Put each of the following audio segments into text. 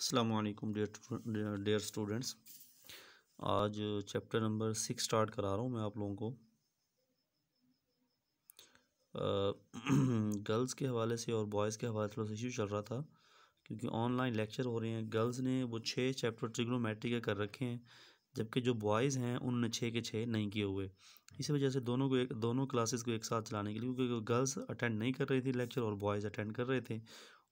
अस्सलाम वालेकुम dear students. आज चैप्टर नंबर 6 स्टार्ट करा रहा हूँ मैं आप लोगों को। गर्ल्स के हवाले से और बॉयज़ के हवाले से थोड़ा सा इशू चल रहा था, क्योंकि ऑनलाइन लेक्चर हो रहे हैं। गर्ल्स ने वो 6 चैप्टर ट्रिग्नोमेट्री के कर रखे हैं, जबकि जो बॉयज़ हैं उन्होंने 6 के 6 नहीं किए हुए। इसी वजह से दोनों क्लासेस को एक साथ चलाने के लिए, क्योंकि गर्ल्स अटेंड नहीं कर रही थी लेक्चर और बॉयज़ अटेंड कर रहे थे,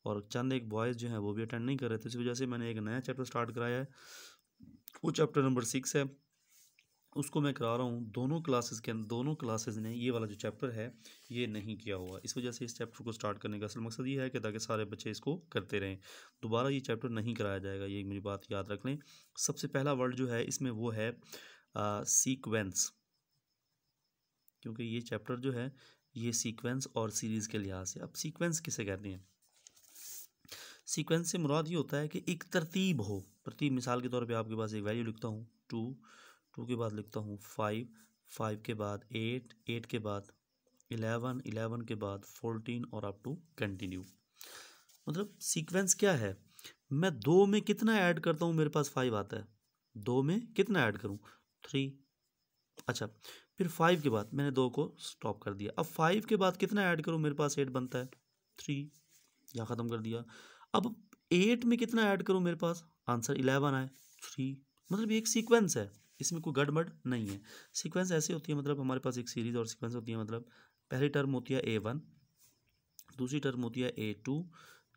और चंद एक बॉयज़ जो हैं वो भी अटेंड नहीं कर रहे थे। इस वजह से मैंने एक नया चैप्टर स्टार्ट कराया है। वो चैप्टर नंबर 6 है, उसको मैं करा रहा हूँ। दोनों क्लासेस ने ये वाला जो चैप्टर है ये नहीं किया हुआ। इस वजह से इस चैप्टर को स्टार्ट करने का असल मकसद ये है कि ताकि सारे बच्चे इसको करते रहें। दोबारा ये चैप्टर नहीं कराया जाएगा, ये मेरी बात याद रख लें। सबसे पहला वर्ड जो है इसमें वो है सीक्वेंस, क्योंकि ये चैप्टर जो है ये सीक्वेंस और सीरीज़ के लिहाज से। अब सीक्वेंस किसे कहते हैं? सीक्वेंस से मुराद ये होता है कि एक तरतीब हो। तरतीब मिसाल के तौर पे आपके पास एक वैल्यू लिखता हूँ 2 के बाद लिखता हूँ 5 के बाद 8 के बाद 11 के बाद 14 और अप टू कंटिन्यू। मतलब सीक्वेंस क्या है? मैं 2 में कितना ऐड करता हूँ मेरे पास 5 आता है। 2 में कितना ऐड करूँ? 3। अच्छा, फिर 5 के बाद मैंने 2 को स्टॉप कर दिया। अब 5 के बाद कितना ऐड करूँ? मेरे पास 8 बनता है, 3, यहाँ ख़त्म कर दिया। अब 8 में कितना ऐड करूँ? मेरे पास आंसर 11 आए, 3। मतलब ये एक सीक्वेंस है, इसमें कोई गड़बड़ नहीं है। सीक्वेंस ऐसे होती है, मतलब हमारे पास एक सीरीज़ और सीक्वेंस होती है। मतलब पहली टर्म होती है A1, दूसरी टर्म होती है A2,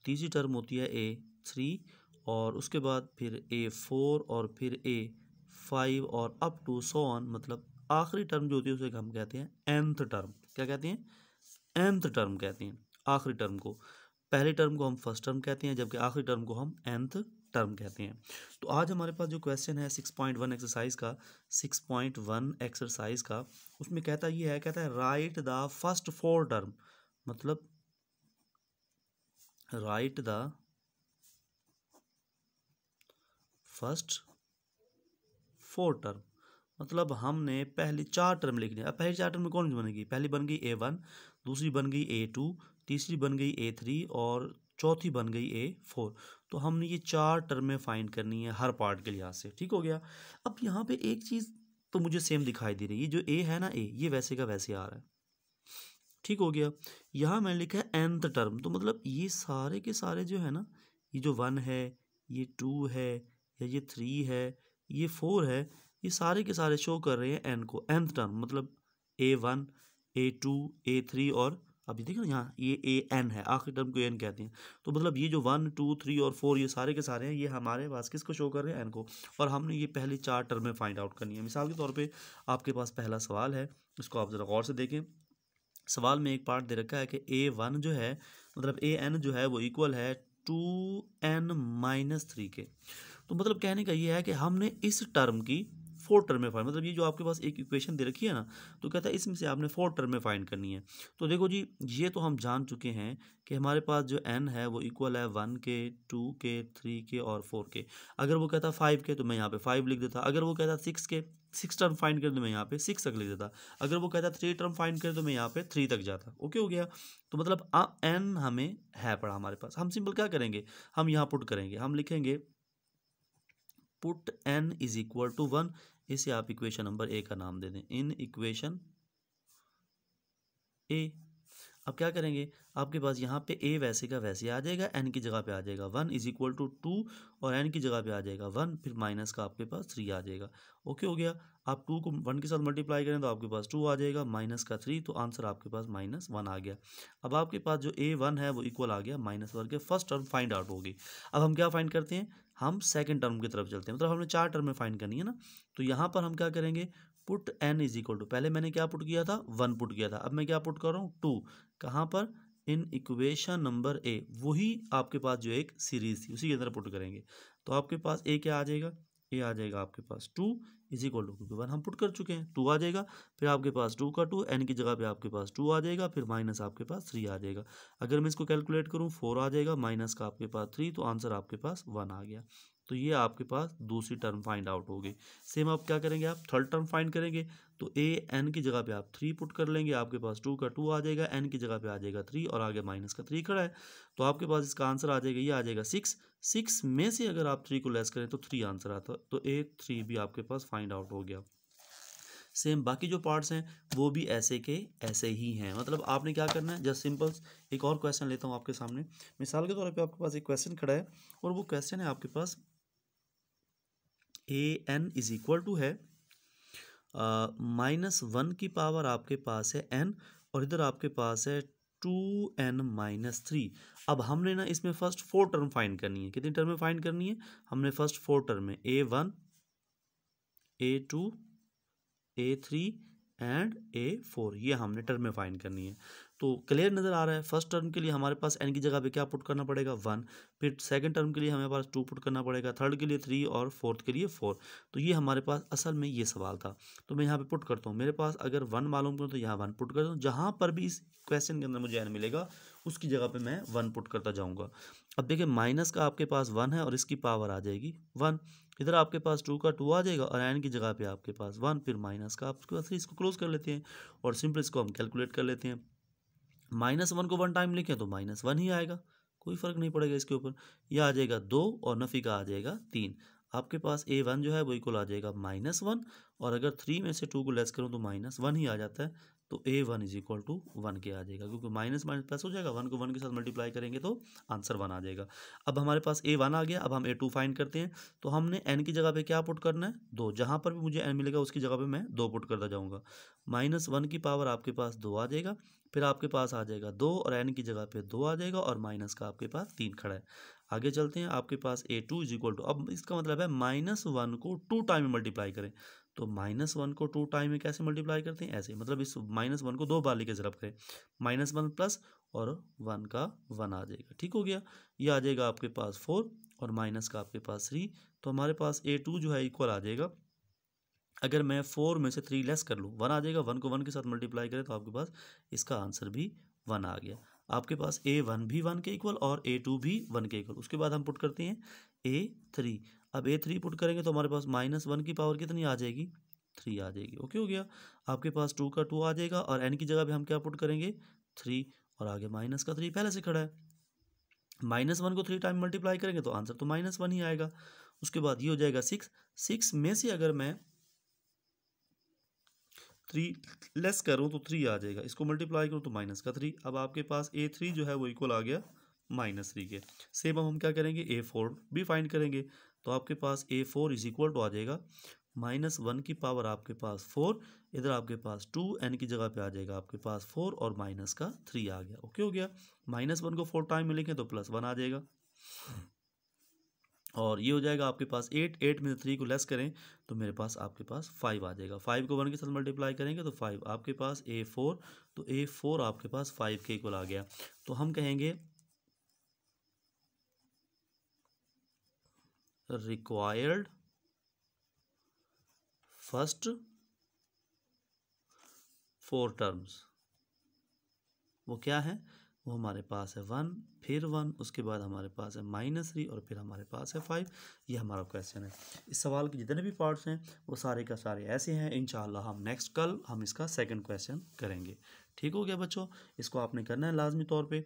तीसरी टर्म होती है A3, और उसके बाद फिर A4 और फिर A5 और अप टू सो ऑन। मतलब आखिरी टर्म जो होती है उसे हम कहते हैं nth टर्म। क्या कहते हैं? nth टर्म कहते हैं आखिरी टर्म को। पहले टर्म को हम फर्स्ट टर्म कहते हैं, जबकि आखिरी टर्म को हम nth टर्म कहते हैं। तो आज हमारे पास जो क्वेश्चन है 6.1 एक्सरसाइज का, उसमें कहता है राइट द फर्स्ट 4 टर्म। मतलब राइट द फर्स्ट 4 टर्म, मतलब हमने पहली 4 टर्म लिखनी है। अब पहली 4 टर्म में कौन सी बनेगी? पहली बन गई A1, दूसरी बन गई A2, तीसरी बन गई A3 और चौथी बन गई A4। तो हमने ये 4 टर्में फाइंड करनी है हर पार्ट के लिहाज से। ठीक हो गया। अब यहाँ पे एक चीज़ तो मुझे सेम दिखाई दे रही है, जो A है ना, A ये वैसे का वैसे आ रहा है। ठीक हो गया। यहाँ मैंने लिखा है nth टर्म, तो मतलब ये सारे के सारे जो है ना, ये जो 1 है, ये 2 है, या ये 3 है, ये 4 है, ये सारे के सारे शो कर रहे हैं n को। nth टर्म मतलब A1, A2, A3 और अभी देखो ना यहाँ ये AN है, आखिरी टर्म को AN कहते हैं। तो मतलब ये जो 1, 2, 3 और 4 ये सारे के सारे हैं, ये हमारे पास किसको शो कर रहे हैं? n को। और हमने ये पहली 4 टर्में फाइंड आउट करनी है। मिसाल के तौर पे आपके पास पहला सवाल है, इसको आप ज़रा गौर से देखें। सवाल में एक पार्ट दे रखा है कि A1 जो है, मतलब AN जो है वो इक्वल है 2n-3 के। तो मतलब कहने का ये है कि हमने इस टर्म की 4 टर्में फाइंड, मतलब ये जो आपके पास एक इक्वेशन दे रखी है ना, तो कहता है इसमें से आपने 4 टर्में फाइंड करनी है। तो देखो जी, ये तो हम जान चुके हैं कि हमारे पास जो n है वो इक्वल है 1 के, 2 के, 3 के और 4 के। अगर वो कहता 5 के तो मैं यहाँ पे 5 लिख देता। अगर वो कहता 6 के, 6 टर्म फाइंड कर तो मैं यहाँ पे 6 तक लिख देता। अगर वो कहता 3 टर्म फाइंड कर तो मैं यहाँ पे 3 तक जाता। ओके हो गया। तो मतलब n हमें है पड़ा हमारे पास। हम सिंपल क्या करेंगे, हम यहाँ पुट करेंगे, हम लिखेंगे put n is equal to 1। इसे आप इक्वेशन नंबर A का नाम दे दें, इन इक्वेशन A। अब क्या करेंगे, आपके पास यहाँ पे A वैसे का वैसे आ जाएगा, n की जगह पे आ जाएगा 1 इज इक्वल टू 2, और n की जगह पे आ जाएगा 1, फिर माइनस का आपके पास 3 आ जाएगा। ओके हो गया। आप 2 को 1 के साथ मल्टीप्लाई करें तो आपके पास 2 आ जाएगा, माइनस का 3, तो आंसर आपके पास -1 आ गया। अब आपके पास जो A1 है वो इक्वल आ गया -1 के। फर्स्ट टर्म फाइंड आउट होगी। अब हम क्या फाइंड करते हैं, हम सेकेंड टर्म की तरफ चलते हैं। मतलब हमने 4 टर्म में फाइंड करनी है ना, तो यहाँ पर हम क्या करेंगे, put n is equal to, पहले मैंने क्या पुट किया था, 1 पुट किया था, अब मैं क्या पुट कर रहा हूँ, 2। कहाँ पर? In equation number A। वही आपके पास जो एक सीरीज थी उसी के अंदर पुट करेंगे। तो आपके पास A क्या आ जाएगा, A आ जाएगा आपके पास 2 इज इक्वल टू, क्योंकि 1 हम पुट कर चुके हैं, 2 आ जाएगा। फिर आपके पास 2 का 2, n की जगह पे आपके पास 2 आ जाएगा, फिर माइनस आपके पास 3 आ जाएगा। अगर मैं इसको कैलकुलेट करूँ 4 आ जाएगा, माइनस का आपके पास 3, तो आंसर आपके पास 1 आ गया। तो ये आपके पास दूसरी टर्म फाइंड आउट हो गई। सेम आप क्या करेंगे, आप थर्ड टर्म फाइंड करेंगे। तो n की जगह पे आप 3 पुट कर लेंगे, आपके पास 2 का 2 आ जाएगा, n की जगह पे आ जाएगा 3 और आगे माइनस का 3 खड़ा है। तो आपके पास इसका आंसर आ जाएगा, ये आ जाएगा 6। 6 में से अगर आप 3 को लेस करें तो 3 आंसर आता है, तो A3 भी आपके पास फाइंड आउट हो गया। सेम बाकी जो पार्ट्स हैं वो भी ऐसे के ऐसे ही हैं। मतलब आपने क्या करना है, जस्ट सिंपल एक और क्वेश्चन लेता हूँ आपके सामने। मिसाल के तौर पे आपके पास एक क्वेश्चन खड़ा है और वो क्वेश्चन है आपके पास an इज इक्वल टू है -1 की पावर आपके पास है n और इधर आपके पास है 2n-3। अब हमने ना इसमें फर्स्ट 4 टर्म फाइंड करनी है। कितनी टर्म फाइंड करनी है? हमने फर्स्ट 4 टर्म में A1 A2 A3 and A4 ये हमने टर्म में फाइंड करनी है। तो क्लियर नज़र आ रहा है। फर्स्ट टर्म के लिए हमारे पास n की जगह पे क्या पुट करना पड़ेगा 1, फिर सेकंड टर्म के लिए हमारे पास 2 पुट करना पड़ेगा, थर्ड के लिए 3 और फोर्थ के लिए 4। तो ये हमारे पास असल में ये सवाल था। तो मैं यहाँ पे पुट करता हूँ, मेरे पास अगर 1 मालूम करूँ तो यहाँ 1 पुट करता हूँ। जहाँ पर भी इस क्वेश्चन के अंदर मुझे n मिलेगा उसकी जगह पर मैं 1 पुट करता जाऊँगा। अब देखिए माइनस का आपके पास 1 है और इसकी पावर आ जाएगी 1। इधर आपके पास 2 का 2 आ जाएगा और n की जगह पे आपके पास 1, फिर माइनस का आपके पास 3। इसको क्लोज कर लेते हैं और सिंपल इसको हम कैलकुलेट कर लेते हैं। -1 को 1 टाइम लिखें तो -1 ही आएगा, कोई फ़र्क नहीं पड़ेगा इसके ऊपर। यह आ जाएगा 2 और नफ़ी का आ जाएगा 3। आपके पास A1 जो है वो इक्वल आ जाएगा -1 और अगर 3 में से 2 को लेस करूँ तो -1 ही आ जाता है। तो A1 इज इक्वल टू 1 के आ जाएगा, क्योंकि माइनस माइनस प्लस हो जाएगा, 1 को 1 के साथ मल्टीप्लाई करेंगे तो आंसर 1 आ जाएगा। अब हमारे पास A1 आ गया। अब हम A2 फाइंड करते हैं। तो हमने n की जगह पे क्या पुट करना है 2। जहाँ पर भी मुझे n मिलेगा उसकी जगह पे मैं 2 पुट करता जाऊँगा। -1 की पावर आपके पास 2 आ जाएगा, फिर आपके पास आ जाएगा 2 और n की जगह पे 2 आ जाएगा और माइनस का आपके पास 3 खड़ा है। आगे चलते हैं। आपके पास A2 इज इक्वल टू, अब इसका मतलब है -1 को 2 टाइम में मल्टीप्लाई करें। तो -1 को 2 टाइम में कैसे मल्टीप्लाई करते हैं? ऐसे, मतलब इस -1 को 2 बार लेके ज़रब करें, -1 प्लस और 1 का 1 आ जाएगा। ठीक हो गया। ये आ जाएगा आपके पास 4 और माइनस का आपके पास 3। तो हमारे पास A2 जो है इक्वल आ जाएगा, अगर मैं 4 में से 3 लेस कर लूँ 1 आ जाएगा। 1 को 1 के साथ मल्टीप्लाई करें तो आपके पास इसका आंसर भी 1 आ गया। आपके पास A1 भी 1 के इक्वल और A2 भी 1 के इक्वल। उसके बाद हम पुट करते हैं A3। अब A3 पुट करेंगे तो हमारे पास -1 की पावर कितनी आ जाएगी? 3 आ जाएगी। ओके हो गया। आपके पास 2 का 2 आ जाएगा और n की जगह पे हम क्या पुट करेंगे 3 और आगे माइनस का 3 पहले से खड़ा है। -1 को 3 टाइम मल्टीप्लाई करेंगे तो आंसर तो -1 ही आएगा। उसके बाद ये हो जाएगा 6 में से अगर मैं 3 लेस करूँ तो 3 आ जाएगा, इसको मल्टीप्लाई करूँ तो माइनस का 3। अब आपके पास A3 जो है वो इक्वल आ गया -3 के। सेम अब हम क्या करेंगे A4 भी फाइंड करेंगे। तो आपके पास A4 इज इक्वल टू आ जाएगा -1 की पावर आपके पास 4, इधर आपके पास 2, n की जगह पे आ जाएगा आपके पास 4 और माइनस का 3 आ गया। ओके हो गया। -1 को 4 टाइम में लिखें तो +1 आ जाएगा और ये हो जाएगा आपके पास 8 में 3 को लेस करें तो मेरे पास आपके पास 5 आ जाएगा। 5 को 1 के साथ मल्टीप्लाई करेंगे तो 5 आपके पास A4, तो A4 आपके पास 5 के इक्वल आ गया। तो हम कहेंगे रिक्वायर्ड फर्स्ट 4 टर्म्स, वो क्या है? वो हमारे पास है 1, फिर 1, उसके बाद हमारे पास है -3 और फिर हमारे पास है 5। ये हमारा क्वेश्चन है। इस सवाल के जितने भी पार्ट्स हैं वो सारे का सारे ऐसे हैं। इंशाल्लाह हम नेक्स्ट कल हम इसका सेकंड क्वेश्चन करेंगे। ठीक हो गया बच्चों? इसको आपने करना है लाजमी तौर पे।